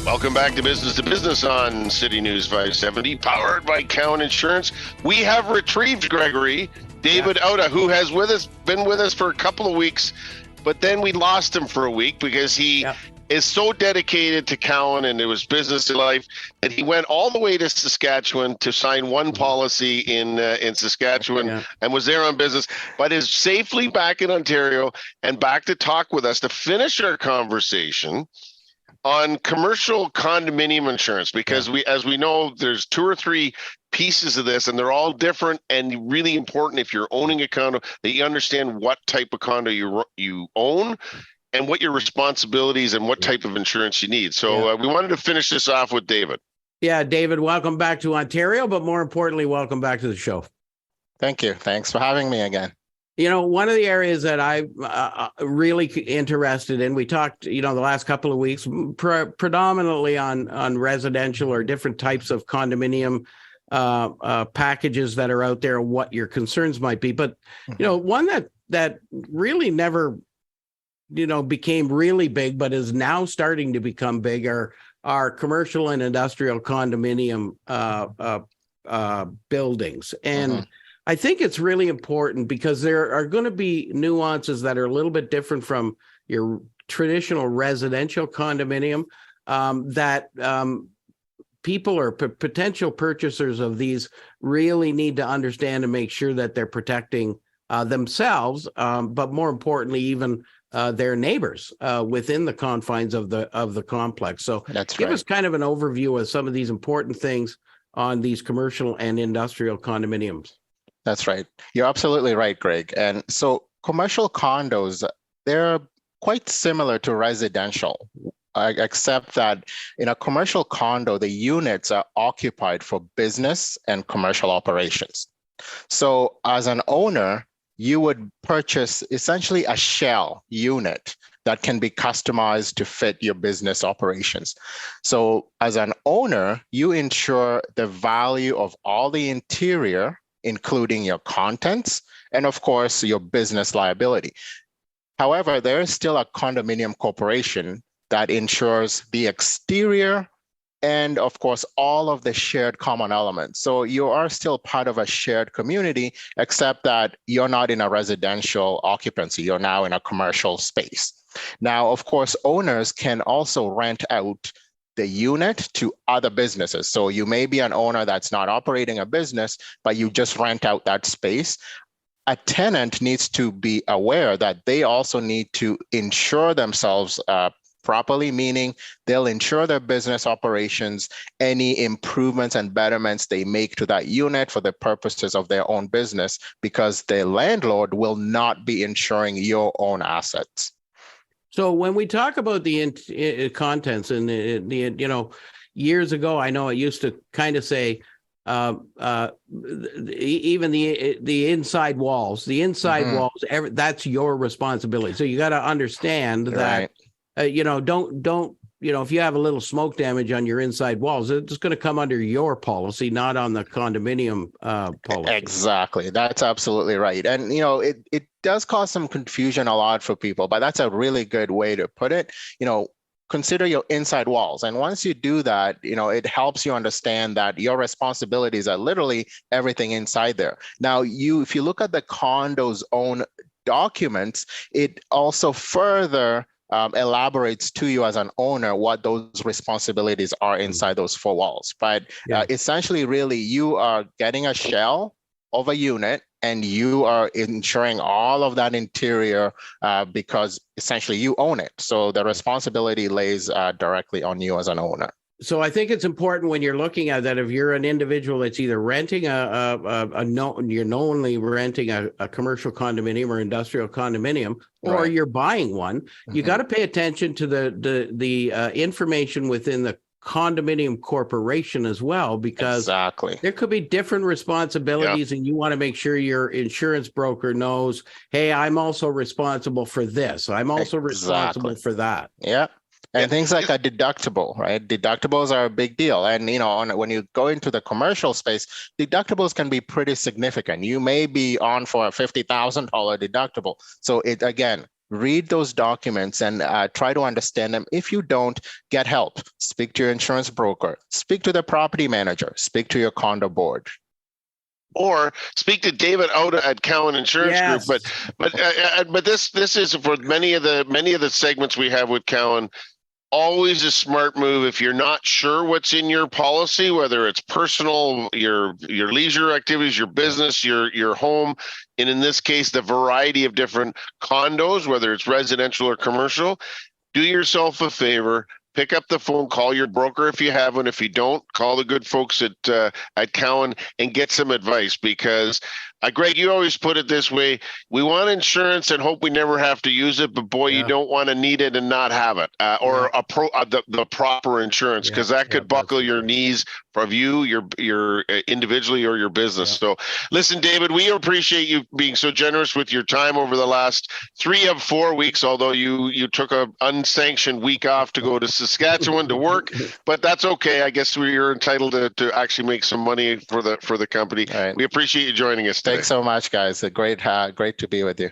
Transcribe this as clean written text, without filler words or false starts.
Welcome back to Business on City News 570, powered by Cowan Insurance. We have retrieved Gregory, David Outa, who has been with us for a couple of weeks, but then we lost him for a week because he is so dedicated to Cowan and it was business life that he went all the way to Saskatchewan to sign one policy in Saskatchewan and was there on business, but is safely back in Ontario and back to talk with us to finish our conversation on commercial condominium insurance, because as we know, there's 2 or 3 pieces of this and they're all different and really important if you're owning a condo that you understand what type of condo you own and what your responsibilities and what type of insurance you need. So we wanted to finish this off with David. Yeah, David, welcome back to Ontario, but more importantly, welcome back to the show. Thank you. Thanks for having me again. You know, one of the areas that I'm really interested in, we talked, the last couple of weeks, predominantly on residential or different types of condominium packages that are out there, what your concerns might be. But, one that really never, became really big, but is now starting to become big are commercial and industrial condominium buildings. And I think it's really important because there are going to be nuances that are a little bit different from your traditional residential condominium that people or potential purchasers of these really need to understand and make sure that they're protecting themselves, but more importantly, even their neighbors within the confines of the complex. So give us kind of an overview of some of these important things on these commercial and industrial condominiums. That's right. You're absolutely right, Greg. And so commercial condos, they're quite similar to residential, except that in a commercial condo, the units are occupied for business and commercial operations. So as an owner, you would purchase essentially a shell unit that can be customized to fit your business operations. So as an owner, you insure the value of all the interior, including your contents, and of course, your business liability. However, there is still a condominium corporation that insures the exterior and of course, all of the shared common elements. So you are still part of a shared community, except that you're not in a residential occupancy, you're now in a commercial space. Now, of course, owners can also rent out the unit to other businesses. So you may be an owner that's not operating a business, but you just rent out that space. A tenant needs to be aware that they also need to insure themselves properly, meaning they'll insure their business operations, any improvements and betterments they make to that unit for the purposes of their own business, because the landlord will not be insuring your own assets. So when we talk about the contents and years ago, I know it used to kind of say even the inside walls, that's your responsibility. So you got to understand that, don't if you have a little smoke damage on your inside walls, it's going to come under your policy, not on the condominium policy. Exactly. That's absolutely right. And, it does cause some confusion a lot for people, but that's a really good way to put it. Consider your inside walls. And once you do that, it helps you understand that your responsibilities are literally everything inside there. Now, if you look at the condo's own documents, it also further elaborates to you as an owner what those responsibilities are inside those 4 walls. But essentially, really, you are getting a shell of a unit and you are insuring all of that interior because essentially you own it. So the responsibility lays directly on you as an owner. So I think it's important when you're looking at that, if you're an individual that's either renting you're knowingly renting a commercial condominium or industrial condominium, or you're buying one, you got to pay attention to the information within the condominium corporation as well, because there could be different responsibilities and you want to make sure your insurance broker knows, hey, I'm also responsible for this. I'm also responsible for that. Yeah. And things like a deductible, right? Deductibles are a big deal. And, when you go into the commercial space, deductibles can be pretty significant. You may be on for a $50,000 deductible. So it, again, read those documents and try to understand them. If you don't, get help. Speak to your insurance broker, speak to the property manager, speak to your condo board. Or speak to David Outa at Cowan Insurance Yes. Group. But this is for many of the segments we have with Cowan. Always a smart move if you're not sure what's in your policy, whether it's personal, your leisure activities, your business, your home, and in this case, the variety of different condos, whether it's residential or commercial. Do yourself a favor. Pick up the phone, call your broker if you have one. If you don't, call the good folks at Cowan and get some advice, because Greg, you always put it this way: we want insurance and hope we never have to use it, but boy, you don't want to need it and not have it, or the proper insurance, because that could buckle your knees of you, your individually or your business. So listen, David, we appreciate you being so generous with your time over the last 3 of 4 weeks, although you took an unsanctioned week off to go to Saskatchewan to work, but that's okay. I guess you're entitled to actually make some money for the company. Right. We appreciate you joining us today. Thanks so much, guys. Great to be with you.